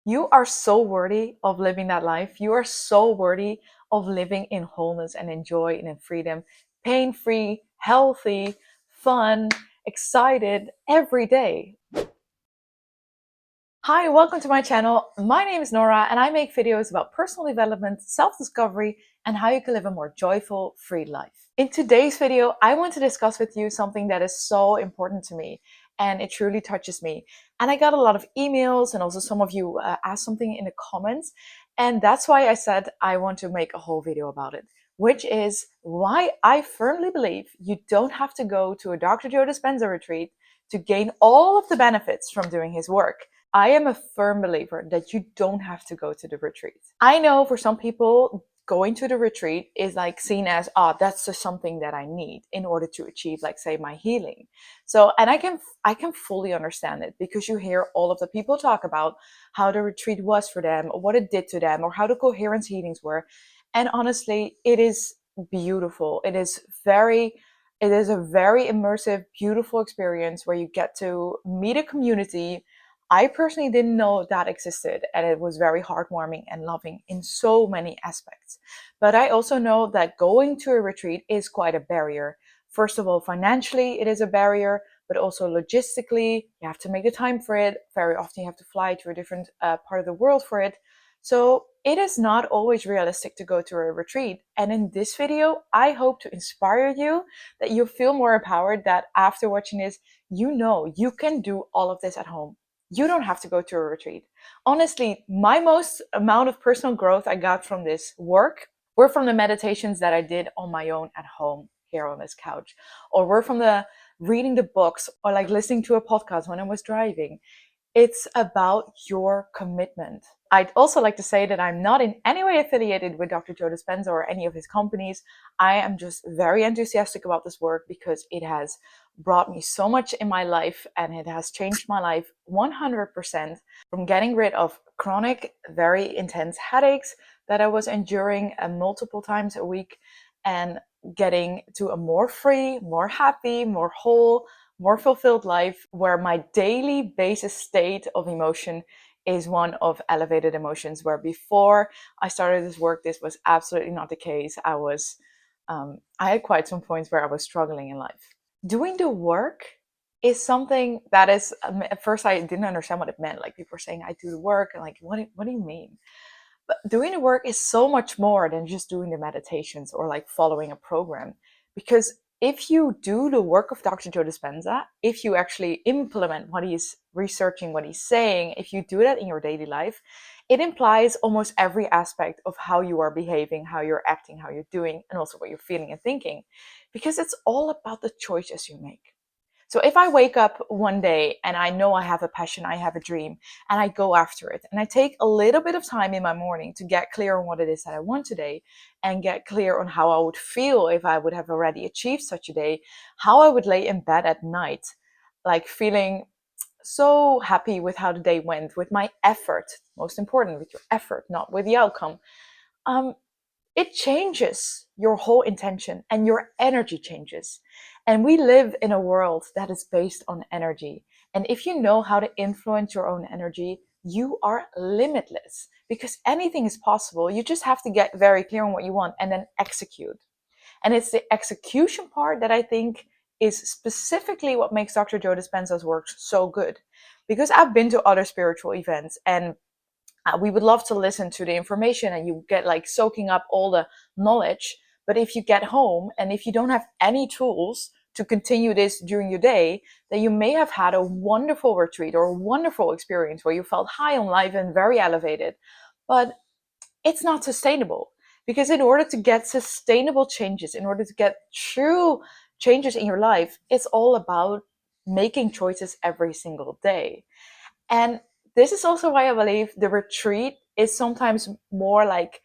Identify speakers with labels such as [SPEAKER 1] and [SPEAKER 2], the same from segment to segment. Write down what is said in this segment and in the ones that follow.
[SPEAKER 1] You are so worthy of living that life. You are so worthy of living in wholeness and in joy and in freedom, pain-free, healthy, fun, excited every day. Hi, welcome to my channel. My name is Nora and I make videos about personal development, self-discovery, and how you can live a more joyful, free life. In today's video, I want to discuss with you something that is so important to me and it truly touches me. And I got a lot of emails and also some of you asked something in the comments. And that's why I said I want to make a whole video about it, which is why I firmly believe you don't have to go to a Dr. Joe Dispenza retreat to gain all of the benefits from doing his work. I am a firm believer that you don't have to go to the retreat. I know for some people, going to the retreat is like seen as, oh, that's just something that I need in order to achieve, like, say, my healing. So, and I can fully understand it, because you hear all of the people talk about how the retreat was for them, or what it did to them, or how the coherence healings were. And honestly, it is beautiful. It is a very immersive, beautiful experience where you get to meet a community. I personally didn't know that existed, and it was very heartwarming and loving in so many aspects. But I also know that going to a retreat is quite a barrier. First of all, financially, it is a barrier, but also logistically, you have to make the time for it. Very often you have to fly to a different part of the world for it. So it is not always realistic to go to a retreat. And in this video, I hope to inspire you, that you feel more empowered, that after watching this, you know you can do all of this at home. You don't have to go to a retreat. Honestly, my most amount of personal growth I got from this work were from the meditations that I did on my own at home here on this couch, or were from the reading the books, or like listening to a podcast when I was driving. It's about your commitment. I'd also like to say that I'm not in any way affiliated with Dr. Joe Dispenza or any of his companies. I am just very enthusiastic about this work because it has brought me so much in my life, and it has changed my life 100%, from getting rid of chronic, very intense headaches that I was enduring multiple times a week, and getting to a more free, more happy, more whole, more fulfilled life, where my daily basis state of emotion is one of elevated emotions, where before I started this work, this was absolutely not the case. I had quite some points where I was struggling in life. Doing the work is something that is, at first I didn't understand what it meant. Like, people were saying, I do the work, and like, what do you mean? But doing the work is so much more than just doing the meditations or like following a program. Because if you do the work of Dr. Joe Dispenza, if you actually implement what he's researching, what he's saying, if you do that in your daily life, it implies almost every aspect of how you are behaving, how you're acting, how you're doing, and also what you're feeling and thinking. Because it's all about the choices you make. So if I wake up one day and I know I have a passion, I have a dream, and I go after it, and I take a little bit of time in my morning to get clear on what it is that I want today, and get clear on how I would feel if I would have already achieved such a day, how I would lay in bed at night, like feeling so happy with how the day went, with my effort, most important, with your effort, not with the outcome. Um, it changes your whole intention, and your energy changes. And we live in a world that is based on energy. And if you know how to influence your own energy, you are limitless, because anything is possible. You just have to get very clear on what you want and then execute. And it's the execution part that I think is specifically what makes Dr. Joe Dispenza's work so good. Because I've been to other spiritual events, and we would love to listen to the information, and you get like soaking up all the knowledge. But if you get home and if you don't have any tools to continue this during your day, then you may have had a wonderful retreat or a wonderful experience where you felt high on life and very elevated, but it's not sustainable. Because in order to get sustainable changes, in order to get true changes in your life, it's all about making choices every single day. And this is also why I believe the retreat is sometimes more like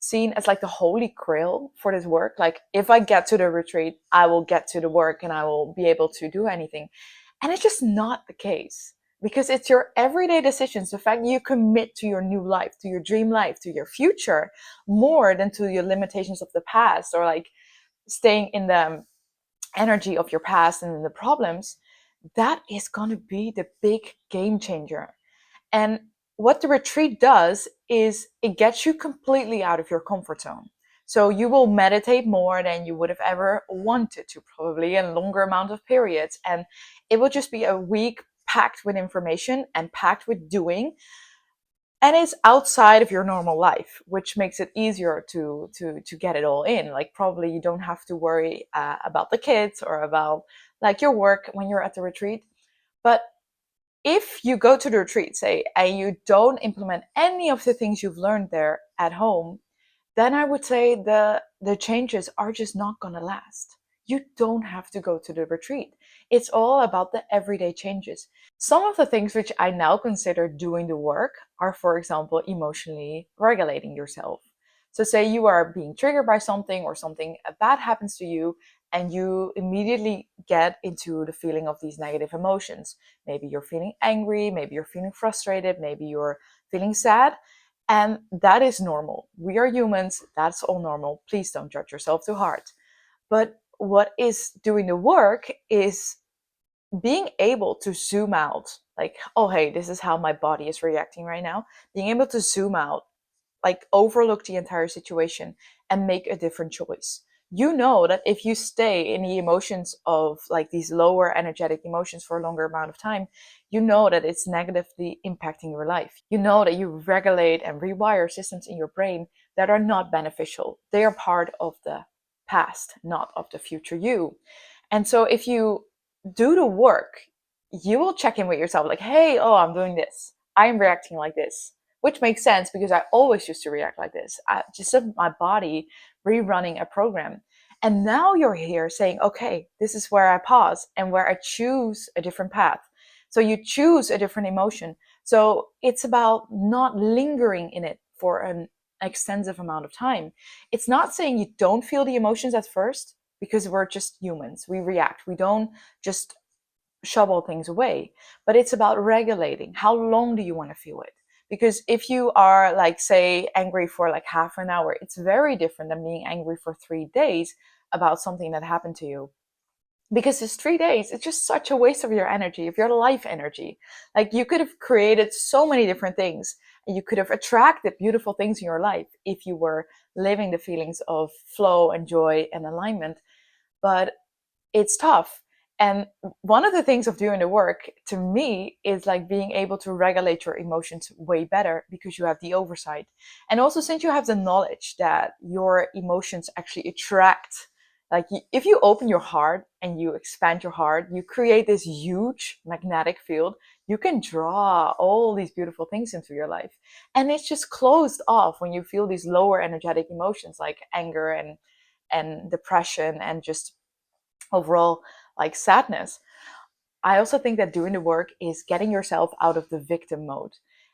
[SPEAKER 1] seen as like the holy grail for this work. Like, if I get to the retreat, I will get to the work and I will be able to do anything. And it's just not the case, because it's your everyday decisions, the fact you commit to your new life, to your dream life, to your future, more than to your limitations of the past, or like staying in the energy of your past and the problems. That is going to be the big game changer. And what the retreat does is it gets you completely out of your comfort zone. So you will meditate more than you would have ever wanted to, probably a longer amount of periods. And it will just be a week packed with information and packed with doing. And it's outside of your normal life, which makes it easier to get it all in. Like probably you don't have to worry about the kids or about like your work when you're at the retreat. But if you go to the retreat, say, and you don't implement any of the things you've learned there at home, then I would say the changes are just not going to last. You don't have to go to the retreat. It's all about the everyday changes. Some of the things which I now consider doing the work are, for example, emotionally regulating yourself. So, say you are being triggered by something or something bad happens to you, and you immediately get into the feeling of these negative emotions. Maybe you're feeling angry, maybe you're feeling frustrated, maybe you're feeling sad. And that is normal. We are humans, that's all normal. Please don't judge yourself too hard. But what is doing the work is being able to zoom out, like, oh, hey, this is how my body is reacting right now. Being able to zoom out, like, overlook the entire situation and make a different choice. You know that if you stay in the emotions of like these lower energetic emotions for a longer amount of time, you know that it's negatively impacting your life. You know that you regulate and rewire systems in your brain that are not beneficial. They are part of the past, not of the future you. And so if you do the work, you will check in with yourself like, hey, oh, I'm doing this. I'm reacting like this, which makes sense because I always used to react like this. Just my body rerunning a program. And now you're here saying, okay, this is where I pause and where I choose a different path. So you choose a different emotion. So it's about not lingering in it for an extensive amount of time. It's not saying you don't feel the emotions at first, because we're just humans. We react. We don't just shovel things away, but it's about regulating. How long do you want to feel it? Because if you are, like, say, angry for like half an hour, it's very different than being angry for 3 days about something that happened to you. Because it's 3 days, it's just such a waste of your energy, of your life energy. Like, you could have created so many different things, and you could have attracted beautiful things in your life if you were living the feelings of flow and joy and alignment. But it's tough. And one of the things of doing the work to me is like being able to regulate your emotions way better because you have the oversight. And also, since you have the knowledge that your emotions actually attract, like if you open your heart and you expand your heart, you create this huge magnetic field. You can draw all these beautiful things into your life. And it's just closed off when you feel these lower energetic emotions like anger and depression and just overall like sadness. I also think that doing the work is getting yourself out of the victim mode.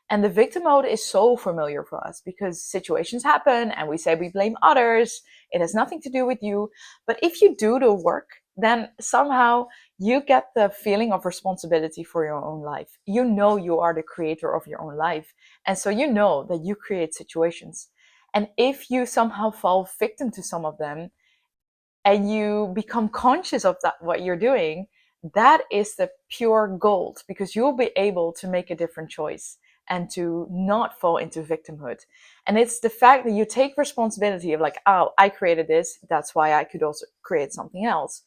[SPEAKER 1] And the victim mode is so familiar for us because situations happen and we say we blame others. It has nothing to do with you. But if you do the work, then somehow you get the feeling of responsibility for your own life. You know you are the creator of your own life. And so you know that you create situations. And if you somehow fall victim to some of them, and you become conscious of that, what you're doing, that is the pure gold, because you'll be able to make a different choice and to not fall into victimhood. And it's the fact that you take responsibility of like, oh, I created this, that's why I could also create something else.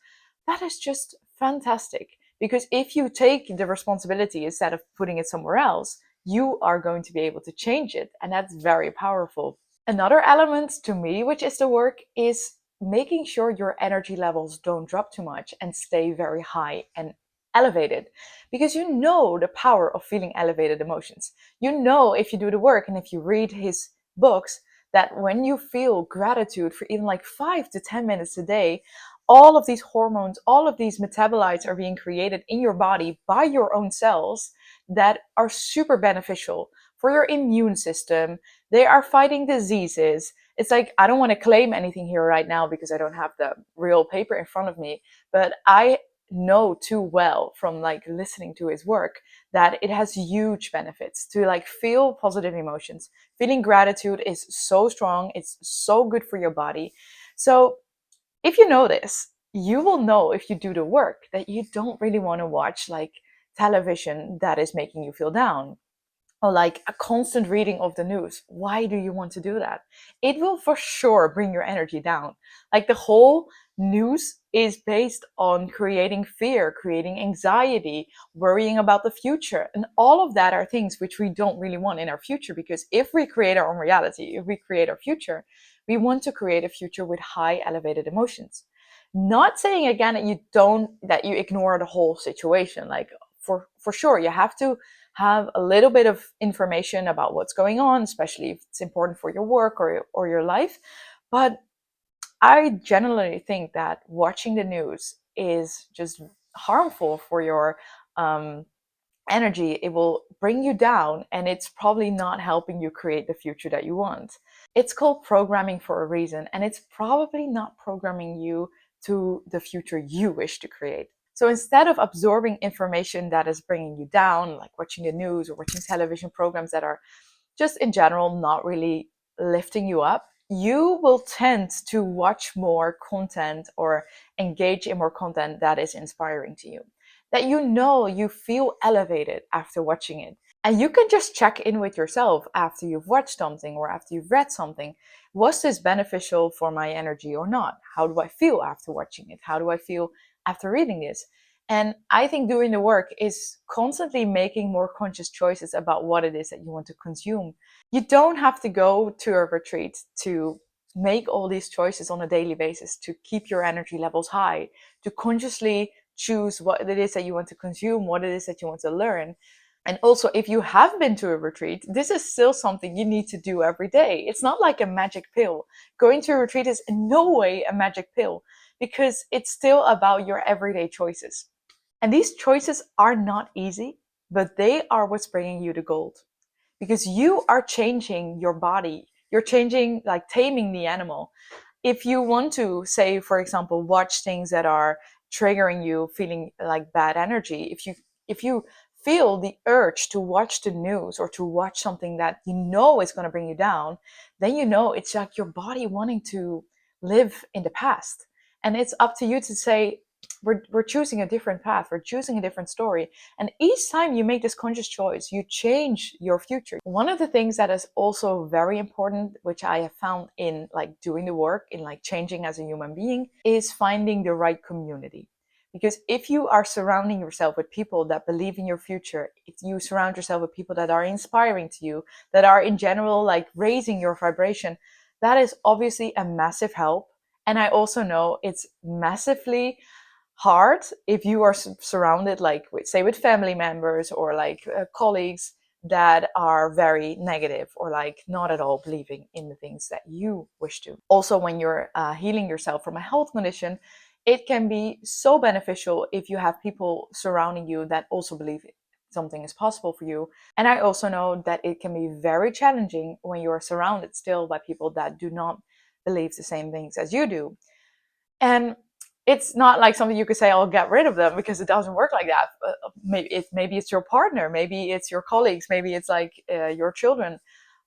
[SPEAKER 1] That is just fantastic, because if you take the responsibility instead of putting it somewhere else, you are going to be able to change it, and that's very powerful. Another element to me, which is the work, is making sure your energy levels don't drop too much and stay very high and elevated. Because you know the power of feeling elevated emotions. You know, if you do the work and if you read his books, that when you feel gratitude for even like 5 to 10 minutes a day, all of these hormones, all of these metabolites are being created in your body by your own cells that are super beneficial for your immune system. They are fighting diseases. It's like, I don't want to claim anything here right now because I don't have the real paper in front of me, but I know too well from like listening to his work that it has huge benefits to like feel positive emotions. Feeling gratitude is so strong. It's so good for your body. So if you know this, you will know, if you do the work, that you don't really want to watch like television that is making you feel down. or like a constant reading of the news. Why do you want to do that? It will for sure bring your energy down. Like the whole news is based on creating fear, creating anxiety, worrying about the future. And all of that are things which we don't really want in our future, because if we create our own reality, if we create our future, we want to create a future with high elevated emotions. Not saying again that you ignore the whole situation. Like for sure you have to have a little bit of information about what's going on, especially if it's important for your work or your life. But I generally think that watching the news is just harmful for your um, energy. It will bring you down, and it's probably not helping you create the future that you want. It's called programming for a reason, and it's probably not programming you to the future you wish to create. So instead of absorbing information that is bringing you down, like watching the news or watching television programs that are just in general not really lifting you up, you will tend to watch more content or engage in more content that is inspiring to you, that you feel elevated after watching it. And you can just check in with yourself after you've watched something or after you've read something. Was this beneficial for my energy or not? How do I feel after watching it? How do I feel after reading this? And I think doing the work is constantly making more conscious choices about what it is that you want to consume. You don't have to go to a retreat to make all these choices on a daily basis to keep your energy levels high, to consciously choose what it is that you want to consume, what it is that you want to learn. And also, if you have been to a retreat, this is still something you need to do every day. It's not like a magic pill. Going to a retreat is in no way a magic pill, because it's still about your everyday choices. And these choices are not easy, but they are what's bringing you to gold, because you are changing your body. You're changing, like taming the animal. If you want to, say, for example, watch things that are triggering you, feeling like bad energy, if you feel the urge to watch the news or to watch something that you know is going to bring you down, then you know it's like your body wanting to live in the past. And it's up to you to say, we're choosing a different path, we're choosing a different story. And each time you make this conscious choice, you change your future. One of the things that is also very important, which I have found in like doing the work, in like changing as a human being, is finding the right community. Because if you are surrounding yourself with people that believe in your future, if you surround yourself with people that are inspiring to you, that are in general like raising your vibration, that is obviously a massive help. And I also know it's massively hard if you are surrounded, like say with family members or like colleagues that are very negative or like not at all believing in the things that you wish to. Also, when you're healing yourself from a health condition, it can be so beneficial if you have people surrounding you that also believe something is possible for you. And I also know that it can be very challenging when you're surrounded still by people that do not believe the same things as you do. And it's not like something you could say, I'll get rid of them, because it doesn't work like that. Maybe it's your partner, maybe it's your colleagues, maybe it's like your children.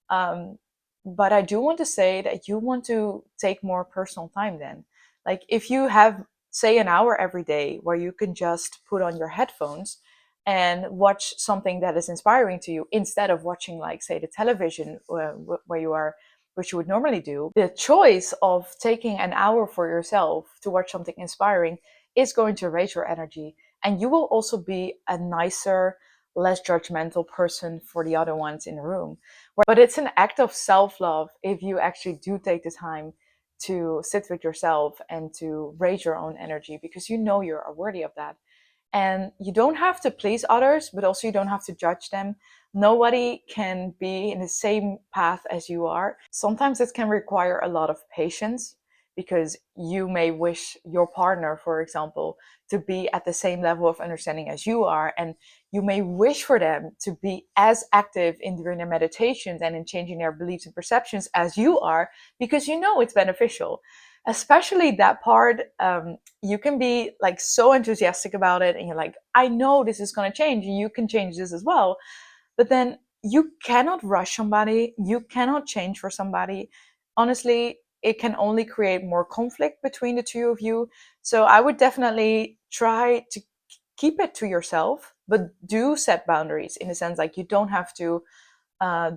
[SPEAKER 1] Um, but I do want to say that you want to take more personal time then. Like if you have, say, an hour every day where you can just put on your headphones and watch something that is inspiring to you, instead of watching, like, say, the television where you are, which you would normally do, the choice of taking an hour for yourself to watch something inspiring is going to raise your energy. And you will also be a nicer, less judgmental person for the other ones in the room. But it's an act of self-love if you actually do take the time to sit with yourself and to raise your own energy, because you know you're worthy of that. And you don't have to please others, but also you don't have to judge them. Nobody can be in the same path as you are. Sometimes it can require a lot of patience, because you may wish your partner, for example, to be at the same level of understanding as you are. And you may wish for them to be as active in doing their meditations and in changing their beliefs and perceptions as you are, because you know it's beneficial. Especially that part, you can be like so enthusiastic about it, and you're like, I know this is going to change, and you can change this as well. But then you cannot rush somebody, you cannot change for somebody. Honestly, it can only create more conflict between the two of you. So I would definitely try to keep it to yourself, but do set boundaries in the sense like you don't have to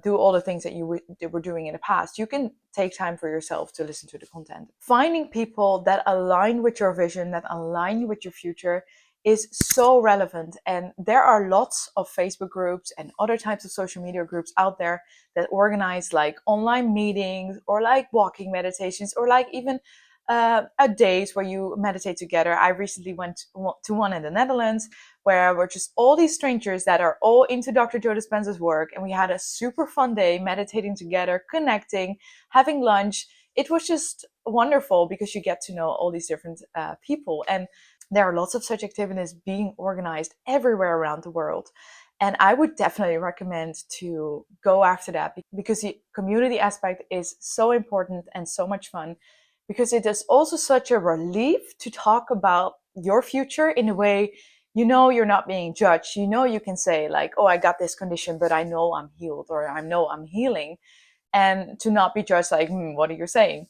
[SPEAKER 1] do all the things that you were doing in the past. You can take time for yourself to listen to the content. Finding people that align with your vision, that align with your future is so relevant. And there are lots of Facebook groups and other types of social media groups out there that organize like online meetings or like walking meditations or like even a days where you meditate together. I recently went to one in the Netherlands where we're just all these strangers that are all into Dr. Joe Dispenza's work. And we had a super fun day meditating together, connecting, having lunch. It was just wonderful because you get to know all these different people. And there are lots of such activities being organized everywhere around the world. And I would definitely recommend to go after that because the community aspect is so important and so much fun, because it is also such a relief to talk about your future in a way you're not being judged. You can say like, oh, I got this condition, but I know I'm healed, or I know I'm healing, and to not be judged like, what are you saying?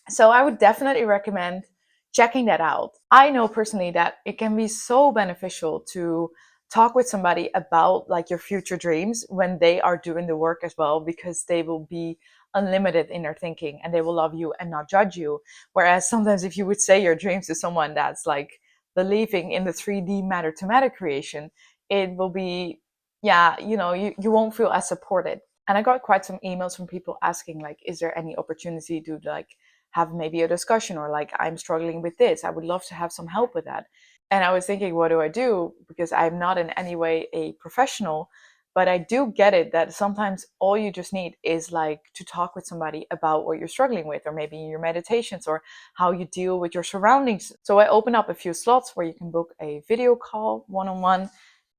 [SPEAKER 1] So I would definitely recommend checking that out. I know personally that it can be so beneficial to talk with somebody about like your future dreams when they are doing the work as well, because they will be unlimited in their thinking and they will love you and not judge you. Whereas sometimes if you would say your dreams to someone that's like believing in the 3D matter to matter creation, it will be, you won't feel as supported. And I got quite some emails from people asking like, is there any opportunity to like have maybe a discussion, or like, I'm struggling with this, I would love to have some help with that. And I was thinking, what do I do? Because I'm not in any way a professional, but I do get it that sometimes all you just need is like to talk with somebody about what you're struggling with, or maybe your meditations, or how you deal with your surroundings. So I open up a few slots where you can book a video call one-on-one.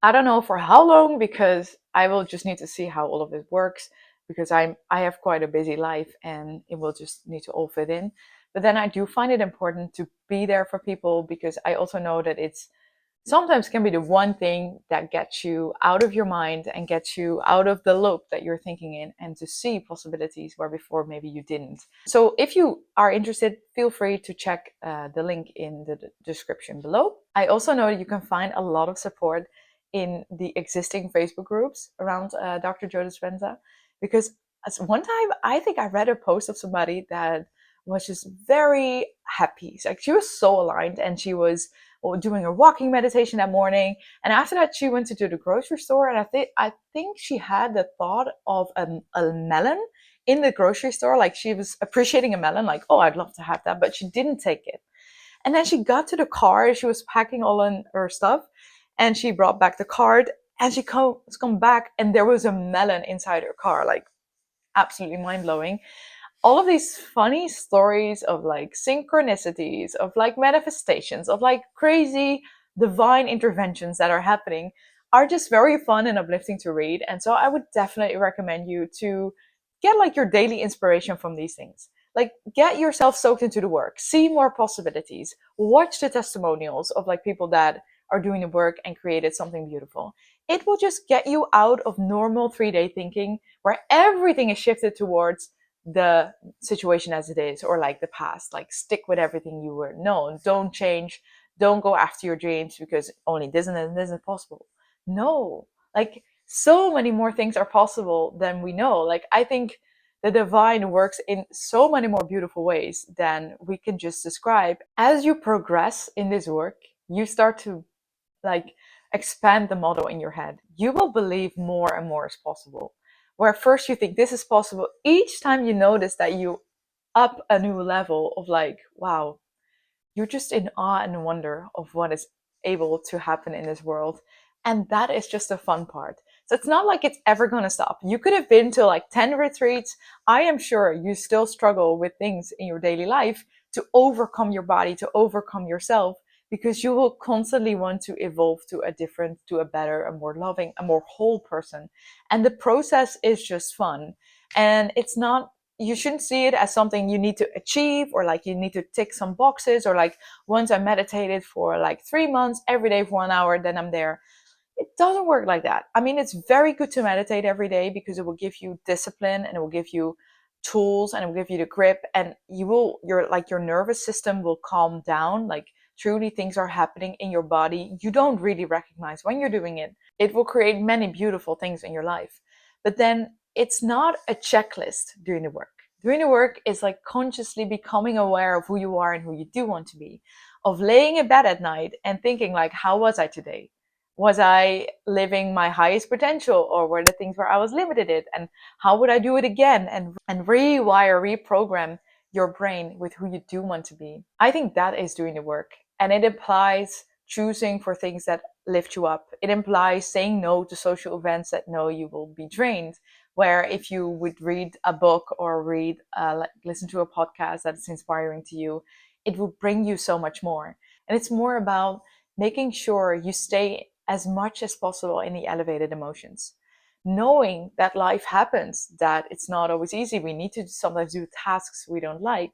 [SPEAKER 1] I don't know for how long, because I will just need to see how all of it works, because I have quite a busy life and it will just need to all fit in. But then I do find it important to be there for people, because I also know that it's sometimes can be the one thing that gets you out of your mind and gets you out of the loop that you're thinking in, and to see possibilities where before maybe you didn't. So if you are interested, feel free to check the link in the description below. I also know that you can find a lot of support in the existing Facebook groups around Dr. Joe Dispenza, because one time I think I read a post of somebody that was just very happy. Like, she was so aligned, and she was doing a walking meditation that morning. And after that, she went to do the grocery store, and I think she had the thought of a melon in the grocery store. Like, she was appreciating a melon, like, oh, I'd love to have that, but she didn't take it. And then she got to the car, she was packing all in her stuff, and she brought back the card, and she come back, and there was a melon inside her car. Like, absolutely mind-blowing. All of these funny stories of like synchronicities, of like manifestations, of like crazy divine interventions that are happening are just very fun and uplifting to read. And so I would definitely recommend you to get like your daily inspiration from these things. Like, get yourself soaked into the work, see more possibilities, watch the testimonials of like people that are doing the work and created something beautiful. It will just get you out of normal 3-day thinking where everything is shifted towards the situation as it is, or like the past. Like, stick with everything you were known. Don't change. Don't go after your dreams because only this and this is possible. No, like, so many more things are possible than we know. Like, I think the divine works in so many more beautiful ways than we can just describe. As you progress in this work, you start to like expand the model in your head. You will believe more and more is possible. Where first you think this is possible, each time you notice that you up a new level of like, wow, you're just in awe and wonder of what is able to happen in this world. And that is just the fun part. So it's not like it's ever going to stop. You could have been to like 10 retreats. I am sure you still struggle with things in your daily life to overcome your body, to overcome yourself, because you will constantly want to evolve to a different, to a better, a more loving, a more whole person. And the process is just fun. And it's not, you shouldn't see it as something you need to achieve, or like you need to tick some boxes, or like, once I meditated for like 3 months every day for 1 hour, then I'm there. It doesn't work like that. I mean, it's very good to meditate every day because it will give you discipline, and it will give you tools, and it will give you the grip, and your nervous system will calm down. Like, truly things are happening in your body you don't really recognize when you're doing it. It will create many beautiful things in your life. But then it's not a checklist doing the work. Doing the work is like consciously becoming aware of who you are and who you do want to be, of laying in bed at night and thinking like, how was I today? Was I living my highest potential, or were there things where I was limited it? And how would I do it again? And rewire, reprogram your brain with who you do want to be. I think that is doing the work. And it implies choosing for things that lift you up. It implies saying no to social events that know you will be drained. Where if you would read a book or listen to a podcast that's inspiring to you, it will bring you so much more. And it's more about making sure you stay as much as possible in the elevated emotions, knowing that life happens, that it's not always easy. We need to sometimes do tasks we don't like,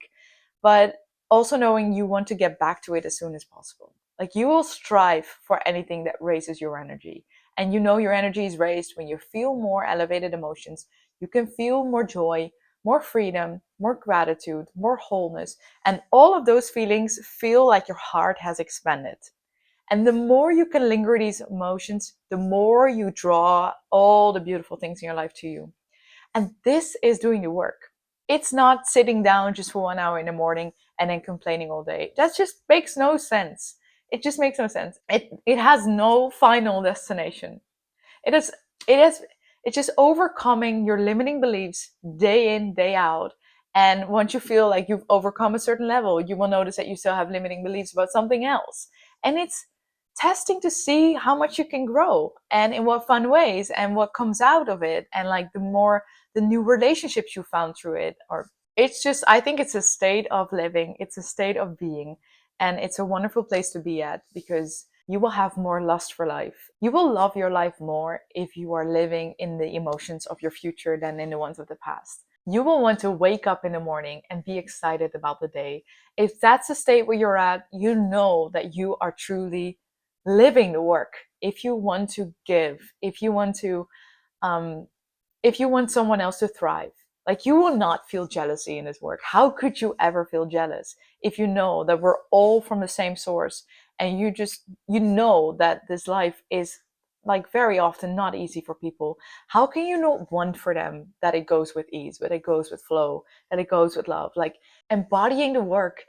[SPEAKER 1] but also knowing you want to get back to it as soon as possible. Like, you will strive for anything that raises your energy. And you know your energy is raised when you feel more elevated emotions. You can feel more joy, more freedom, more gratitude, more wholeness. And all of those feelings feel like your heart has expanded. And the more you can linger these emotions, the more you draw all the beautiful things in your life to you. And this is doing the work. It's not sitting down just for 1 hour in the morning and then complaining all day. That just makes no sense. It just makes no sense. It has no final destination. It is it is it's just overcoming your limiting beliefs day in, day out. And once you feel like you've overcome a certain level, you will notice that you still have limiting beliefs about something else. And it's testing to see how much you can grow and in what fun ways and what comes out of it. And like the new relationships you found through it, or it's just, I think it's a state of living, it's a state of being, and it's a wonderful place to be at, because you will have more lust for life. You will love your life more if you are living in the emotions of your future than in the ones of the past. You will want to wake up in the morning and be excited about the day. If that's the state where you're at, you know that you are truly living the work. If you want to give, um, if you want someone else to thrive, like, you will not feel jealousy in this work. How could you ever feel jealous if you know that we're all from the same source, and you know that this life is like very often not easy for people? How can you not want for them that it goes with ease, that it goes with flow, that it goes with love? Like, embodying the work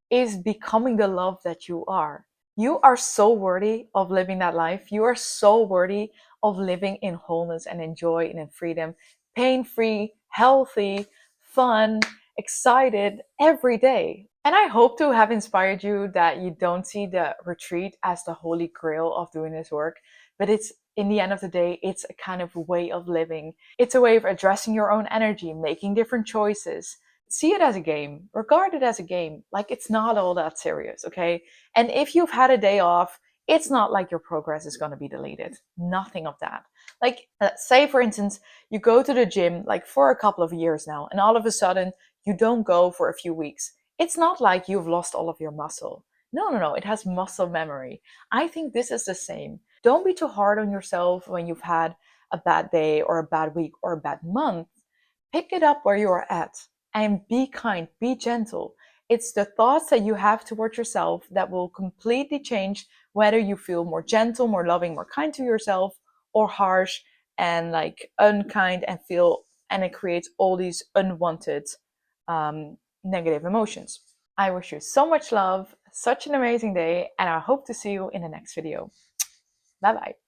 [SPEAKER 1] is becoming the love that you are. You are so worthy of living that life. You are so worthy of living in wholeness and in joy and in freedom, pain free, healthy, fun, excited every day. And I hope to have inspired you that you don't see the retreat as the holy grail of doing this work, but it's, in the end of the day, it's a kind of way of living. It's a way of addressing your own energy, making different choices. See it as a game, regard it as a game. Like, it's not all that serious, okay? And if you've had a day off, it's not like your progress is going to be deleted. Nothing of that. Like, say for instance, you go to the gym like for a couple of years now, and all of a sudden you don't go for a few weeks. It's not like you've lost all of your muscle. No, no, no. It has muscle memory. I think this is the same. Don't be too hard on yourself when you've had a bad day or a bad week or a bad month. Pick it up where you are at and be kind, be gentle. It's the thoughts that you have towards yourself that will completely change whether you feel more gentle, more loving, more kind to yourself, or harsh and like unkind and it creates all these unwanted negative emotions. I wish you so much love, such an amazing day, and I hope to see you in the next video. Bye bye.